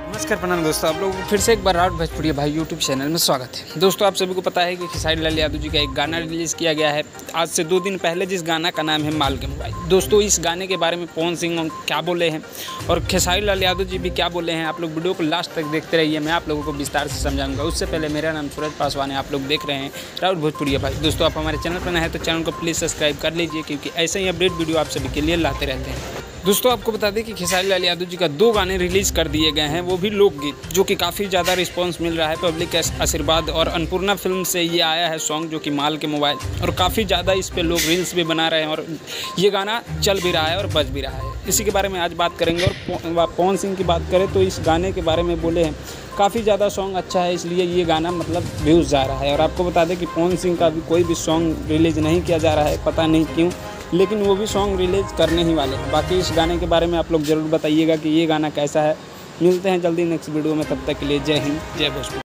नमस्कार प्रणाम दोस्तों, आप लोगों को फिर से एक बार राउत भोजपुरिया भाई यूट्यूब चैनल में स्वागत है। दोस्तों, आप सभी को पता है कि खेसारी लाल यादव जी का एक गाना रिलीज़ किया गया है आज से 2 दिन पहले, जिस गाना का नाम है माल के मोबाइल। दोस्तों, इस गाने के बारे में पवन सिंह क्या बोले हैं और खेसारी लाल यादव जी भी क्या बोले हैं, आप लोग वीडियो को लास्ट तक देखते रहिए। मैं आप लोगों को विस्तार से समझाऊंगा। उससे पहले मेरा नाम सूरज पासवान है, आप लोग देख रहे हैं राउत भोजपुरिया भाई। दोस्तों, आप हमारे चैनल पर नए हैं तो चैनल को प्लीज़ सब्सक्राइब कर लीजिए, क्योंकि ऐसे ही अपडेट वीडियो आप सभी के लिए लाते रहते हैं। दोस्तों, आपको बता दें कि खेसारी लाल यादव जी का 2 गाने रिलीज़ कर दिए गए हैं, वो भी लोकगीत, जो कि काफ़ी ज़्यादा रिस्पांस मिल रहा है पब्लिक के आशीर्वाद। और अन्नपूर्णा फिल्म से ये आया है सॉन्ग, जो कि माल के मोबाइल, और काफ़ी ज़्यादा इस पे लोग रील्स भी बना रहे हैं और ये गाना चल भी रहा है और बज भी रहा है। इसी के बारे में आज बात करेंगे। और पवन सिंह की बात करें तो इस गाने के बारे में बोले हैं काफ़ी ज़्यादा सॉन्ग अच्छा है, इसलिए ये गाना मतलब व्यूज़ जा रहा है। और आपको बता दें कि पवन सिंह का भी कोई भी सॉन्ग रिलीज़ नहीं किया जा रहा है, पता नहीं क्यों, लेकिन वो भी सॉन्ग रिलीज़ करने ही वाले हैं। बाकी इस गाने के बारे में आप लोग ज़रूर बताइएगा कि ये गाना कैसा है। मिलते हैं जल्दी नेक्स्ट वीडियो में, तब तक के लिए जय हिंद, जय भोजपुरी।